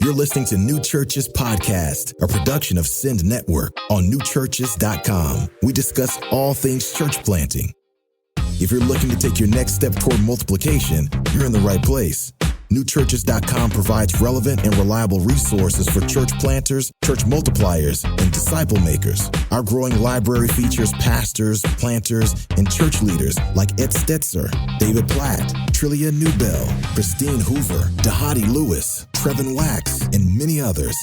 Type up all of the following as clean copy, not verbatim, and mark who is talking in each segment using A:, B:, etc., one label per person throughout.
A: You're listening to New Churches Podcast, a production of Send Network on newchurches.com. We discuss all things church planting. If you're looking to take your next step toward multiplication, you're in the right place. Newchurches.com provides relevant and reliable resources for church planters, church multipliers, and disciple makers. Our growing library features pastors, planters, and church leaders like Ed Stetzer, David Platt, Trillia Newbell, Christine Hoover, Dahadi Lewis, Trevin Wax, and many others.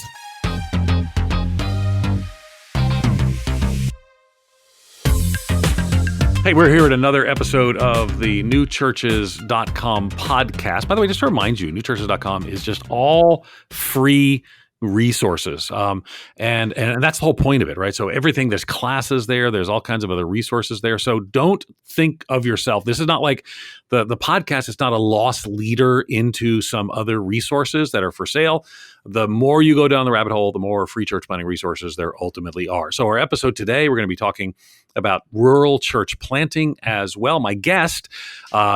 B: Hey, we're here at another episode of the newchurches.com podcast. By the way, just to remind you, newchurches.com is just all free resources. And that's the whole point of it, right? So everything, there's classes there, there's all kinds of other resources there. So don't think of yourself. This is not like the podcast is not a lost leader into some other resources that are for sale. The more you go down the rabbit hole, the more free church planting resources there ultimately are. So our episode today, we're going to be talking about rural church planting as well. My guest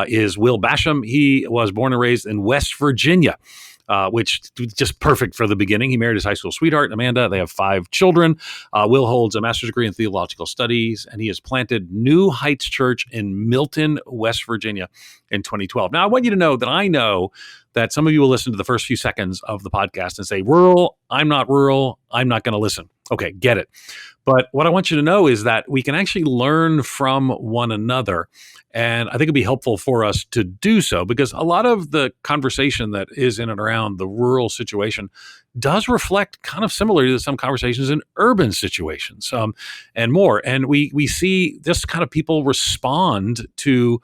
B: is Will Basham. He was born and raised in West Virginia. Which just perfect for the beginning. He married his high school sweetheart, Amanda. They have 5 children. Will holds a master's degree in theological studies, and he has planted New Heights Church in Milton, West Virginia in 2012. Now, I want you to know that some of you will listen to the first few seconds of the podcast and say, rural, I'm not going to listen. Okay, get it. But what I want you to know is that we can actually learn from one another. And I think it'd be helpful for us to do so because a lot of the conversation that is in and around the rural situation does reflect kind of similar to some conversations in urban situations and more. And we see this kind of people respond to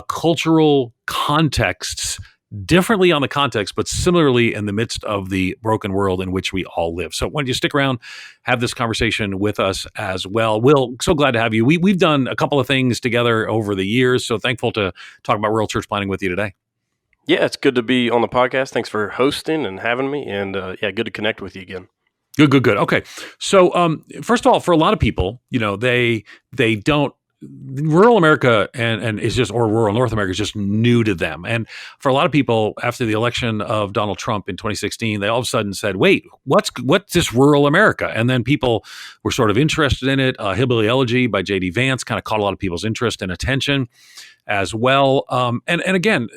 B: cultural contexts differently on the context, but similarly in the midst of the broken world in which we all live. So why don't you stick around, have this conversation with us as well. Will, so glad to have you. We've done a couple of things together over the years, so thankful to talk about rural church planting with you today.
C: Yeah, it's good to be on the podcast. Thanks for hosting and having me, and good to connect with you again.
B: Good. Okay, so first of all, for a lot of people, they don't. Rural America and is just, or rural North America is just new to them. And for a lot of people, after the election of Donald Trump in 2016, they all of a sudden said, wait, what's this rural America? And then people were sort of interested in it. Hillbilly Elegy by J.D. Vance kind of caught a lot of people's interest and attention as well. And again,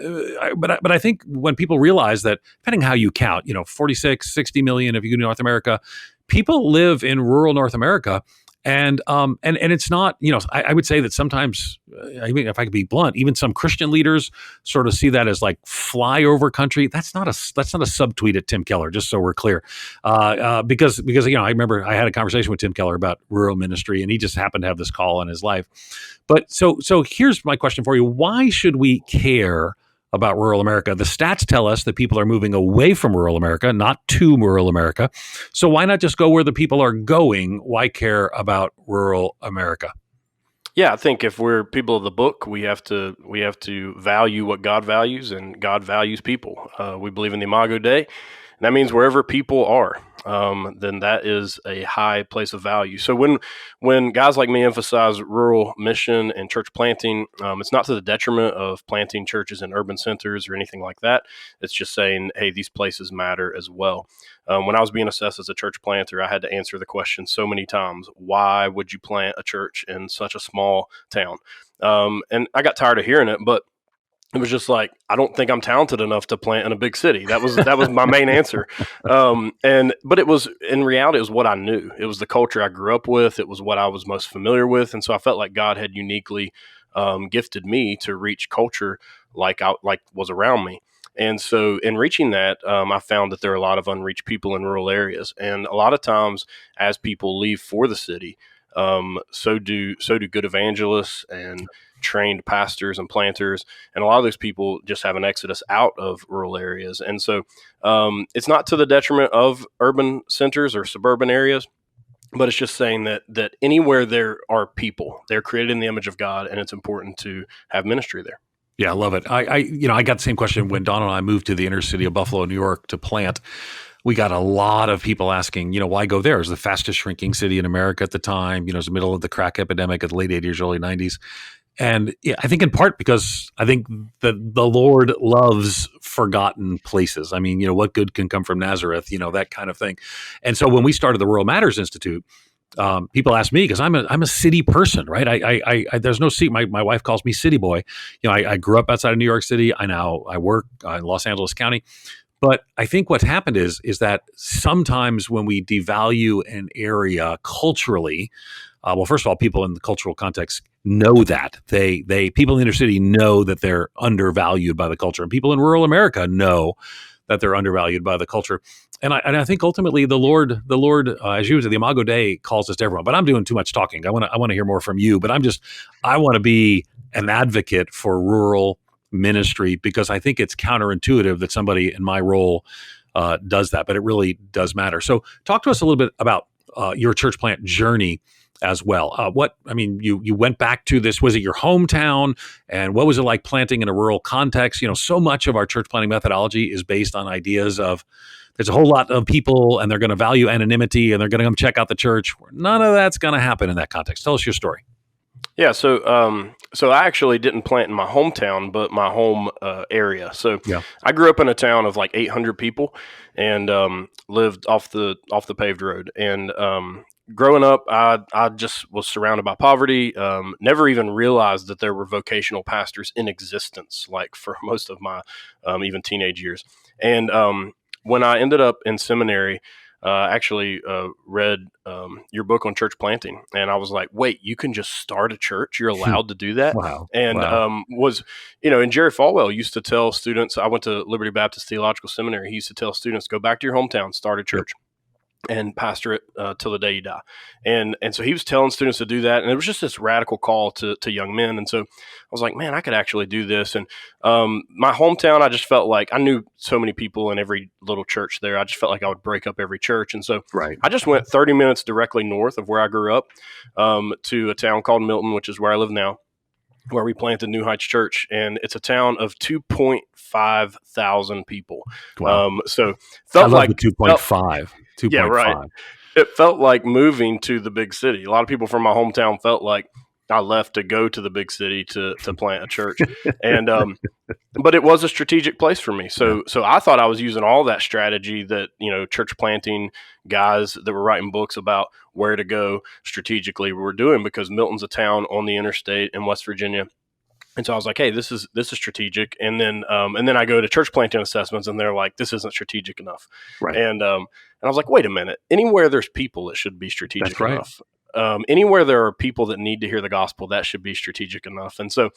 B: but I think when people realize that, depending how you count, 46, 60 million, if you go to North America, people live in rural North America. And it's not, I would say that sometimes, if I could be blunt, even some Christian leaders sort of see that as like flyover country. That's not a subtweet at Tim Keller, just so we're clear. Because I remember I had a conversation with Tim Keller about rural ministry, and he just happened to have this call in his life. But so here's my question for you: why should we care about rural America? The stats tell us that people are moving away from rural America, not to rural America. So why not just go where the people are going? Why care about rural America?
C: Yeah, I think if we're people of the book, we have to value what God values, and God values people. We believe in the Imago Dei. And that means wherever people are, then that is a high place of value. So when guys like me emphasize rural mission and church planting, it's not to the detriment of planting churches in urban centers or anything like that. It's just saying, hey, these places matter as well. When I was being assessed as a church planter, I had to answer the question so many times: why would you plant a church in such a small town? And I got tired of hearing it, but it was just like, I don't think I'm talented enough to plant in a big city. That was my main answer. But it was, in reality, it was what I knew. It was the culture I grew up with. It was what I was most familiar with. And so I felt like God had uniquely gifted me to reach culture like was around me. And so in reaching that, I found that there are a lot of unreached people in rural areas. And a lot of times as people leave for the city, so do good evangelists and trained pastors and planters, and a lot of those people just have an exodus out of rural areas. And so it's not to the detriment of urban centers or suburban areas, but it's just saying that anywhere there are people, they're created in the image of God, and it's important to have ministry there.
B: Yeah, I love it. I got the same question when Don and I moved to the inner city of Buffalo, New York to plant. We got a lot of people asking, why go there? It was the fastest shrinking city in America at the time. It was the middle of the crack epidemic of the late 80s, early 90s. And yeah, I think in part because I think that the Lord loves forgotten places. I mean, what good can come from Nazareth, that kind of thing. And so when we started the Rural Matters Institute, people ask me because I'm a city person, right? I there's no seat. My wife calls me city boy. I grew up outside of New York City. I work in Los Angeles County. But I think what's happened is that sometimes when we devalue an area culturally, well, first of all, people in the cultural context know that people in the inner city know that they're undervalued by the culture, and people in rural America know that they're undervalued by the culture. And I think ultimately the Lord, as you said, the Imago Dei calls us to everyone. But I'm doing too much talking. I want to hear more from you. But I want to be an advocate for rural ministry because I think it's counterintuitive that somebody in my role does that, but it really does matter. So talk to us a little bit about your church plant journey as well. You went back to this, was it your hometown? And what was it like planting in a rural context? So much of our church planting methodology is based on ideas of there's a whole lot of people and they're going to value anonymity and they're going to come check out the church. None of that's going to happen in that context. Tell us your story.
C: Yeah, so I actually didn't plant in my hometown, but my home area. So
B: Yeah.
C: I grew up in a town of like 800 people, and lived off the paved road. And growing up, I just was surrounded by poverty. Never even realized that there were vocational pastors in existence, like for most of my even teenage years. And when I ended up in seminary, actually read your book on church planting, and I was like, wait, you can just start a church? You're allowed to do that?
B: Wow.
C: And
B: Wow.
C: and Jerry Falwell used to tell students, I went to Liberty Baptist Theological Seminary, he used to tell students, go back to your hometown, start a church.
B: Yep.
C: And pastor it till the day you die. And so he was telling students to do that. And it was just this radical call to young men. And so I was like, man, I could actually do this. And my hometown, I just felt like I knew so many people in every little church there. I just felt like I would break up every church. And so
B: Right.
C: I just went 30 minutes directly north of where I grew up to a town called Milton, which is where I live now, where we planted New Heights Church. And it's a town of 2.5 thousand people.
B: Wow.
C: So
B: I
C: felt
B: love
C: like
B: the 2.5. 2.5.
C: Yeah, right. It felt like moving to the big city. A lot of people from my hometown felt like I left to go to the big city to plant a church. And but it was a strategic place for me. So I thought I was using all that strategy that, church planting guys that were writing books about where to go strategically were doing, because Milton's a town on the interstate in West Virginia. And so I was like, hey, this is strategic. And then I go to church planting assessments, and they're like, this isn't strategic enough.
B: Right.
C: And I was like, wait a minute. Anywhere there's people, it should be strategic
B: That's right.
C: enough. Anywhere there are people that need to hear the gospel, that should be strategic enough. And so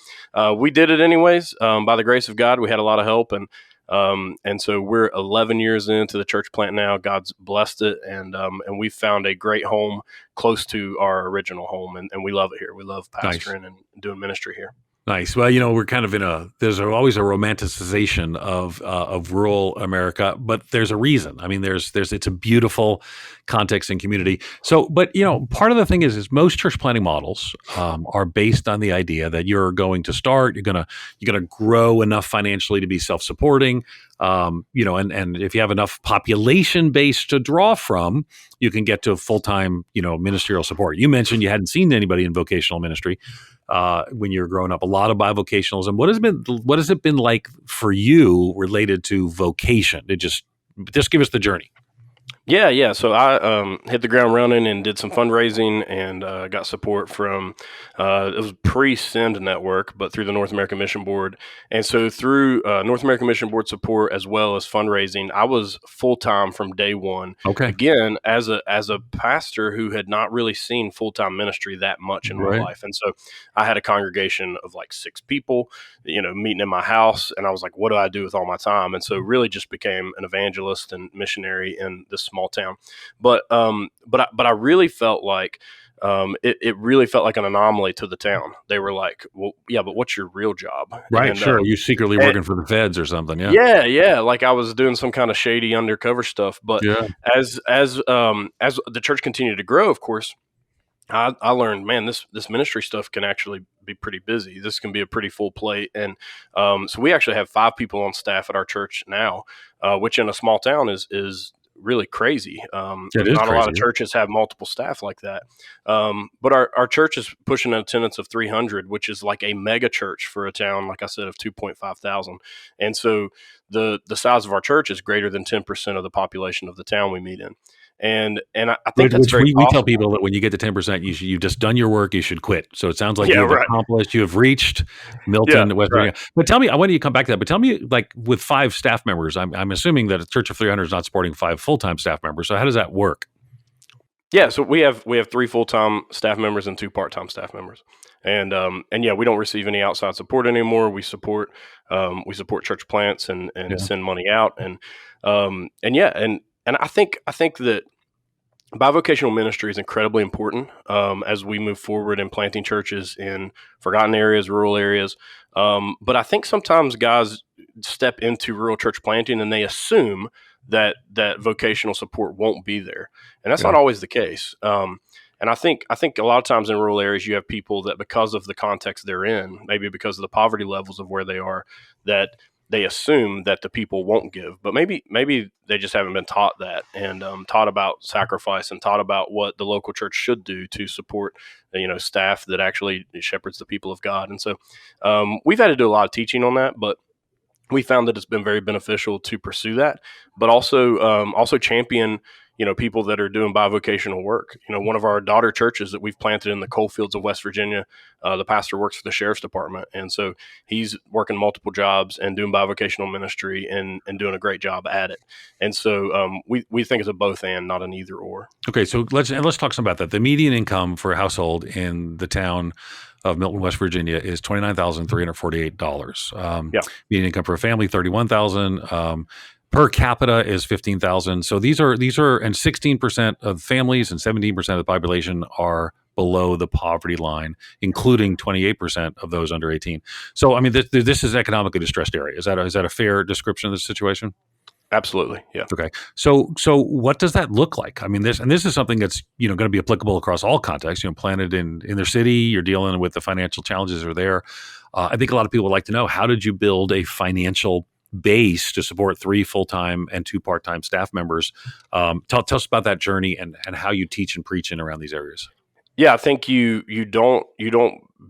C: we did it anyways. By the grace of God, we had a lot of help. And so we're 11 years into the church plant now. God's blessed it. And we found a great home close to our original home. And we love it here. We love pastoring and doing ministry here.
B: Nice. Well, we're kind of there's always a romanticization of rural America, but there's a reason. I mean, it's a beautiful context and community. So, but part of the thing is most church planting models are based on the idea that you're going to start, you're gonna grow enough financially to be self-supporting, and if you have enough population base to draw from, you can get to full-time, ministerial support. You mentioned you hadn't seen anybody in vocational ministry when you were growing up. A lot of bivocationalism. What has it been like for you related to vocation? Just give us the journey.
C: Yeah. So I hit the ground running and did some fundraising, and got support from, it was pre-Send Network, but through the North American Mission Board. And so through North American Mission Board support as well as fundraising, I was full-time from day one.
B: Okay.
C: Again, as a pastor who had not really seen full-time ministry that much in my life. And so I had a congregation of like 6 people, meeting in my house, and I was like, what do I do with all my time? And so really just became an evangelist and missionary in this small town. But I really felt like it really felt like an anomaly to the town. They were like, well, yeah, but what's your real job?
B: Right.
C: And,
B: sure. You secretly working for the feds or something.
C: Yeah. Like I was doing some kind of shady undercover stuff. But as the church continued to grow, of course, I learned, man, this ministry stuff can actually be pretty busy. This can be a pretty full plate. And so we actually have 5 people on staff at our church now, which in a small town is really crazy.
B: It is
C: Not a lot of
B: crazy.
C: churches have multiple staff like that. But our church is pushing an attendance of 300, which is like a mega church for a town, like I said, of 2.5 thousand. And so the size of our church is greater than 10% of the population of the town we meet in. And I think that's
B: Which
C: very
B: we tell
C: possible.
B: people that when you get to 10%, you've just done your work. You should quit. So it sounds like
C: Yeah,
B: you've
C: right.
B: accomplished. You have reached
C: Yeah,
B: Milton, West
C: right.
B: Virginia. But tell me, I want you to come back to that. But tell me, like with 5 staff members, I'm assuming that a church of 300 is not supporting 5 full-time staff members. So how does that work?
C: Yeah, so we have 3 full-time staff members and 2 part-time staff members. And yeah, we don't receive any outside support anymore. We support church plants and send money out. And yeah, and I think that bivocational ministry is incredibly important as we move forward in planting churches in forgotten areas, rural areas. But I think sometimes guys step into rural church planting and they assume that vocational support won't be there, and that's not always the case. And I think a lot of times in rural areas you have people that, because of the context they're in, maybe because of the poverty levels of where they are, that they assume that the people won't give, but maybe they just haven't been taught that, and taught about sacrifice, and taught about what the local church should do to support, staff that actually shepherds the people of God. And so we've had to do a lot of teaching on that, but we found that it's been very beneficial to pursue that, but also champion people that are doing bivocational work. One of our daughter churches that we've planted in the coal fields of West Virginia, the pastor works for the sheriff's department. And so he's working multiple jobs and doing bivocational ministry and doing a great job at it. And so we think it's a both and, not an either or. Okay.
B: So let's talk some about that. The median income for a household in the town of Milton, West Virginia is $29,348. Median income for a family, $31,000. Per capita is $15,000. So these are, and 16% of families and 17% of the population are below the poverty line, including 28% of those under 18. So, I mean, this is an economically distressed area. Is that a fair description of the situation?
C: Absolutely. Yeah.
B: Okay. So what does that look like? I mean, this is something that's, going to be applicable across all contexts, planted in their city, you're dealing with the financial challenges that are there. I think a lot of people would like to know, how did you build a financial base to support 3 full-time and 2 part-time staff members? Tell us about that journey and how you teach and preach in around these areas.
C: Yeah, I think you don't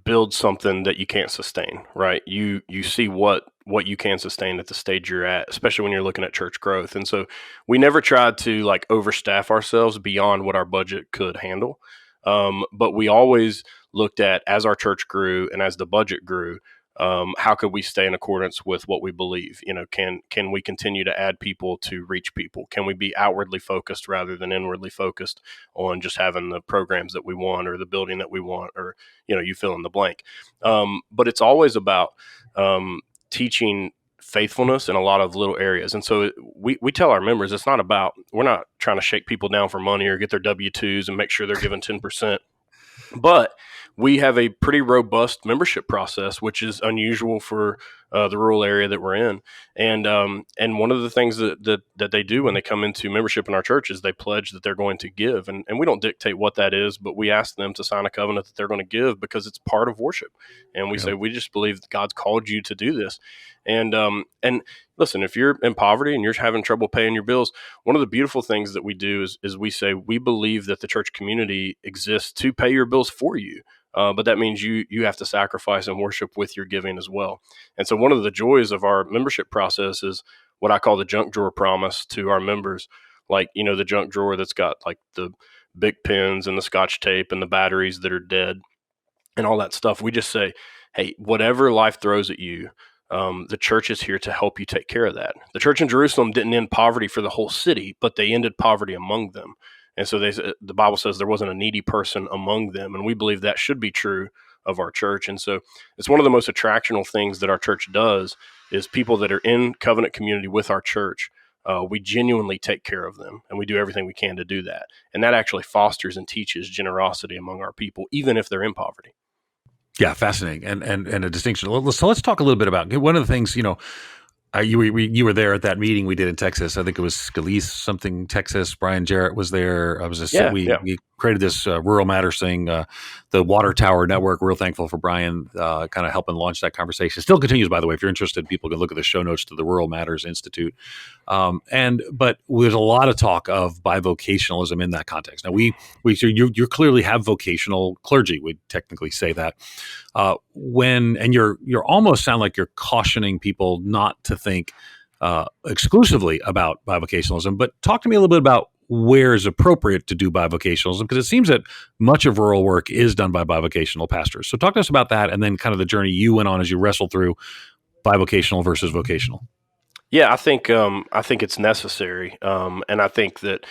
C: build something that you can't sustain, right? You see what you can sustain at the stage you're at, especially when you're looking at church growth. And so we never tried to overstaff ourselves beyond what our budget could handle. But we always looked at, as our church grew and as the budget grew, how could we stay in accordance with what we believe? Can we continue to add people to reach people? Can we be outwardly focused rather than inwardly focused on just having the programs that we want or the building that we want, or, you fill in the blank. But it's always about teaching faithfulness in a lot of little areas. And so we tell our members, it's not about, we're not trying to shake people down for money or get their W-2s and make sure they're given 10%. But we have a pretty robust membership process, which is unusual for the rural area that we're in. And one of the things that they do when they come into membership in our church is they pledge that they're going to give. And we don't dictate what that is, but we ask them to sign a covenant that they're going to give because it's part of worship. And we say, we just believe that God's called you to do this. And listen, if you're in poverty and you're having trouble paying your bills, one of the beautiful things that we do is we say, we believe that the church community exists to pay your bills for you. But that means you have to sacrifice and worship with your giving as well. And so one of the joys of our membership process is what I call the junk drawer promise to our members. The junk drawer that's got the big pins and the scotch tape and the batteries that are dead and all that stuff. We just say, hey, whatever life throws at you, the church is here to help you take care of that. The church in Jerusalem didn't end poverty for the whole city, but they ended poverty among them. And so the Bible says there wasn't a needy person among them. And we believe that should be true of our church. And so it's one of the most attractional things that our church does is people that are in covenant community with our church. We genuinely take care of them, and we do everything we can to do that. And that actually fosters and teaches generosity among our people, even if they're in poverty.
B: Yeah, fascinating, and a distinction. So let's talk a little bit about one of the things. You were there at that meeting we did in Texas. I think it was Scalise, something Texas. Brian Jarrett was there. We created this Rural Matters thing, the Water Tower Network. Real thankful for Brian kind of helping launch that conversation. Still continues, by the way. If you're interested, people can look at the show notes to the Rural Matters Institute. But there's a lot of talk of bivocationalism in that context. Now, so you clearly have vocational clergy. We technically say that you're almost sound like you're cautioning people not to think exclusively about bivocationalism. But talk to me a little bit about where is appropriate to do bivocationalism, because it seems that much of rural work is done by bivocational pastors. So talk to us about that, and then kind of the journey you went on as you wrestled through bivocational versus vocational.
C: Yeah, I think it's necessary, and I think that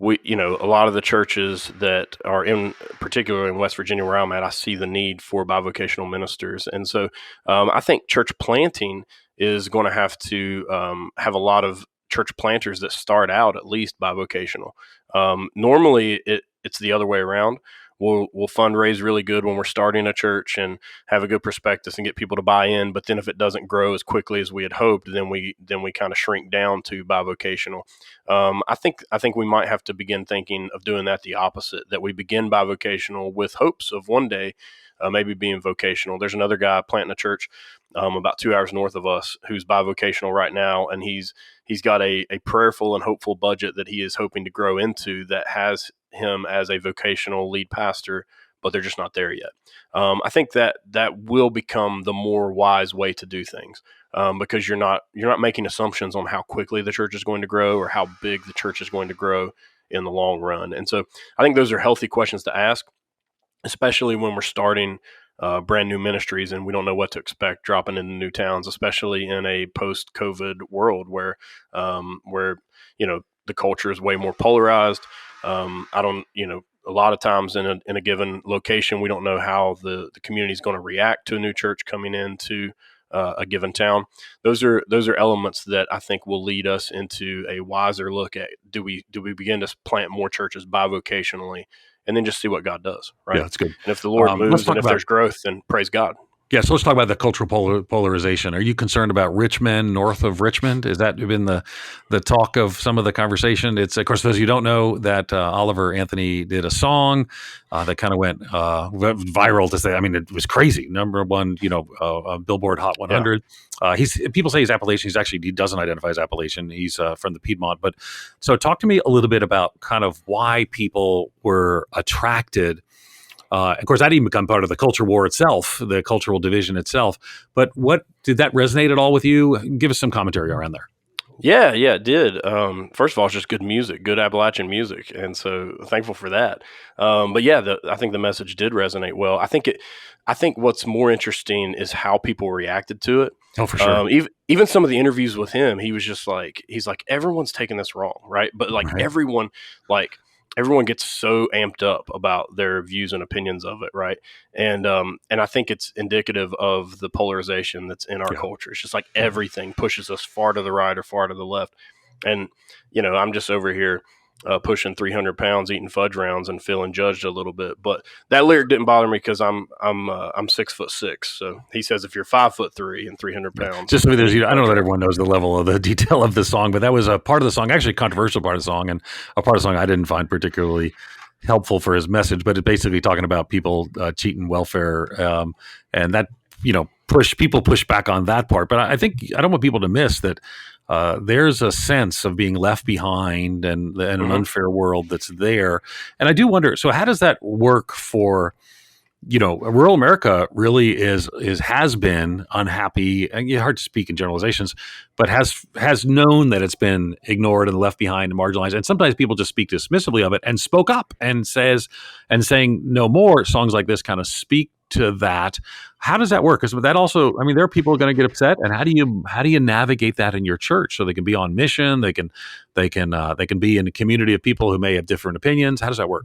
C: a lot of the churches that are particularly in West Virginia where I'm at, I see the need for bivocational ministers, and so I think church planting is going to have to have a lot of church planters that start out at least bivocational. Normally, it's the other way around. We'll fundraise really good when we're starting a church and have a good prospectus and get people to buy in. But then if it doesn't grow as quickly as we had hoped, then we kind of shrink down to bivocational. I think we might have to begin thinking of doing that the opposite, that we begin bivocational with hopes of one day maybe being vocational. There's another guy planting a church about 2 hours north of us who's bivocational right now, and he's got a prayerful and hopeful budget that he is hoping to grow into that has him as a vocational lead pastor, but they're just not there yet. I think that will become the more wise way to do things, because you're not making assumptions on how quickly the church is going to grow or how big the church is going to grow in the long run. And so I think those are healthy questions to ask, especially when we're starting brand new ministries and we don't know what to expect dropping into new towns, especially in a post-COVID world where the culture is way more polarized. A lot of times in a given location, we don't know how the community is going to react to a new church coming into a given town. Those are elements that I think will lead us into a wiser look at do we begin to plant more churches bivocationally, and then just see what God does, right?
B: Yeah, that's good.
C: And if the Lord moves and if there's growth, then praise God.
B: Yeah, so let's talk about the cultural polarization. Are you concerned about rich men north of Richmond? Has that been the talk of some of the conversation? It's, of course, those of you who don't know, that Oliver Anthony did a song that kind of went viral to say, I mean, it was crazy. Number one, Billboard Hot 100. Yeah. People say he's Appalachian. He doesn't identify as Appalachian. He's from the Piedmont. But so talk to me a little bit about kind of why people were attracted. Of course, that didn't become part of the culture war itself, the cultural division itself. But what did that resonate at all with you? Give us some commentary around there.
C: Yeah, it did. First of all, it's just good music, good Appalachian music, and so thankful for that. But yeah, I think the message did resonate well. I think what's more interesting is how people reacted to it.
B: Oh, for sure.
C: Even some of the interviews with him, he's like, everyone's taking this wrong, right? But everyone gets so amped up about their views and opinions of it, right? And I think it's indicative of the polarization that's in our culture. It's just like everything pushes us far to the right or far to the left. And, I'm just over here pushing 300 pounds, eating fudge rounds and feeling judged a little bit. But that lyric didn't bother me because I'm 6'6". So he says, if you're 5'3" and 300 pounds.
B: Just so there's, I don't know that everyone knows the level of the detail of the song, but that was a part of the song, actually a controversial part of the song, and a part of the song I didn't find particularly helpful for his message, but it's basically talking about people cheating welfare, and that, people push back on that part. But I think I don't want people to miss that there's a sense of being left behind and an unfair world that's there. And I do wonder, so how does that work for, rural America really has been unhappy, and hard to speak in generalizations, but has known that it's been ignored and left behind and marginalized. And sometimes people just speak dismissively of it and spoke up and saying no more. Songs like this kind of speak to that. How does that work? Because that also, there are people going to get upset, and how do you navigate that in your church so they can be on mission? They can be in a community of people who may have different opinions. How does that work?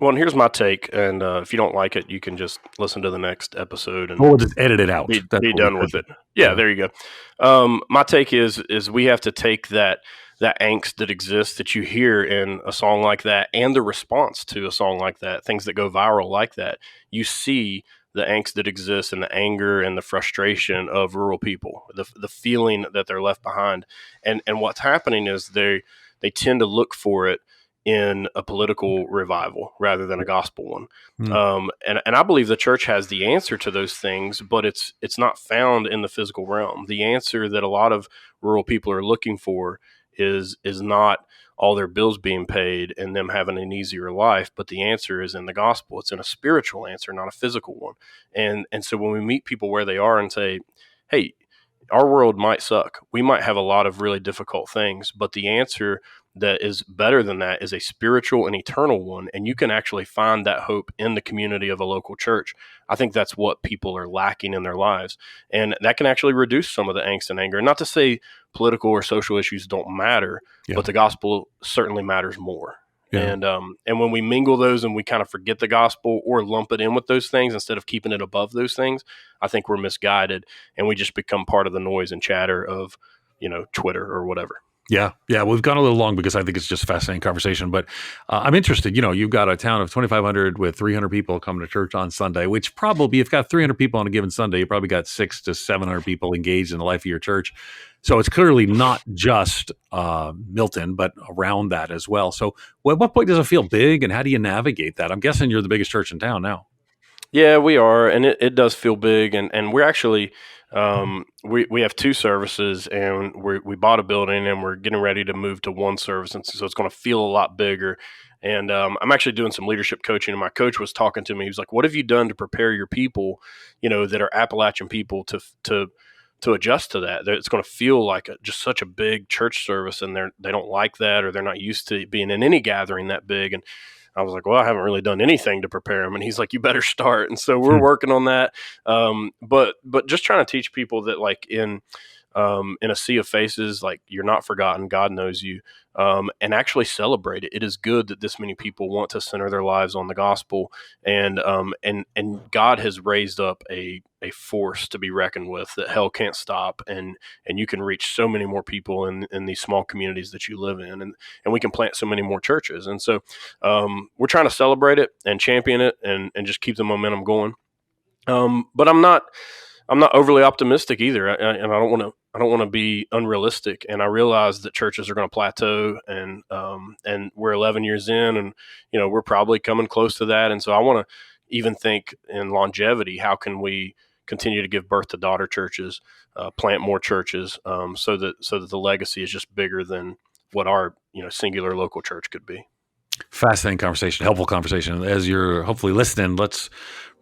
C: Well, and here's my take, and if you don't like it, you can just listen to the next episode and
B: we'll just edit it out.
C: Be done with it. Yeah, there you go. My take is we have to take that angst that exists that you hear in a song like that and the response to a song like that, things that go viral like that. You see the angst that exists and the anger and the frustration of rural people, the feeling that they're left behind. And what's happening is they tend to look for it in a political revival rather than a gospel one.
B: Mm.
C: And I believe the church has the answer to those things, but it's not found in the physical realm. The answer that a lot of rural people are looking for is not all their bills being paid and them having an easier life, but the answer is in the gospel. It's in a spiritual answer, not a physical one. And so when we meet people where they are and say, hey, our world might suck, we might have a lot of really difficult things, but the answer that is better than that is a spiritual and eternal one, and you can actually find that hope in the community of a local church. I think that's what people are lacking in their lives, and that can actually reduce some of the angst and anger. Not to say political or social issues don't matter, but the gospel certainly matters more. Yeah. And when we mingle those and we kind of forget the gospel or lump it in with those things instead of keeping it above those things, I think we're misguided, and we just become part of the noise and chatter of, Twitter or whatever.
B: Yeah. We've gone a little long because I think it's just a fascinating conversation. But I'm interested. You've got a town of 2,500 with 300 people coming to church on Sunday, which probably, if you've got 300 people on a given Sunday, you probably got 600 to 700 people engaged in the life of your church. So it's clearly not just Milton, but around that as well. So at what point does it feel big, and how do you navigate that? I'm guessing you're the biggest church in town now.
C: Yeah, we are, and it does feel big, and we're actually we have 2 services, and we bought a building, and we're getting ready to move to 1 service, and so it's going to feel a lot bigger. And I'm actually doing some leadership coaching, and my coach was talking to me. He was like, "What have you done to prepare your people, that are Appalachian people, to adjust to that? It's going to feel like just such a big church service, and they don't like that, or they're not used to being in any gathering that big." And I was like, well, I haven't really done anything to prepare them. And he's like, you better start. And so we're working on that. But just trying to teach people that, like, in a sea of faces, like, you're not forgotten. God knows you, and actually celebrate it. It is good that this many people want to center their lives on the gospel. And God has raised up a force to be reckoned with that hell can't stop. And you can reach so many more people in these small communities that you live in, and we can plant so many more churches. And so we're trying to celebrate it and champion it and just keep the momentum going. But I'm not overly optimistic either, and I don't want to be unrealistic. And I realize that churches are going to plateau, and we're 11 years in, and we're probably coming close to that. And so I want to even think in longevity. How can we continue to give birth to daughter churches, plant more churches, so that the legacy is just bigger than what our singular local church could be.
B: Fascinating conversation, helpful conversation. As you're hopefully listening, let's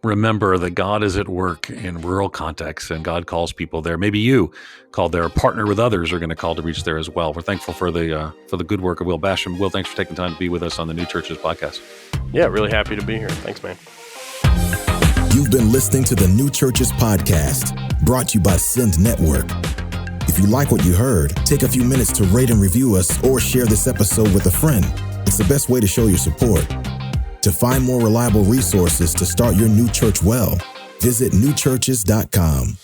B: remember that God is at work in rural contexts, and God calls people there. Maybe you called there, partner with others are going to call to reach there as well. We're thankful for the good work of Will Basham. Will, thanks for taking time to be with us on the New Churches podcast.
C: Yeah, really happy to be here. Thanks, man.
A: You've been listening to the New Churches podcast, brought to you by Send Network. If you like what you heard, take a few minutes to rate and review us, or share this episode with a friend. It's the best way to show your support. To find more reliable resources to start your new church well, visit newchurches.com.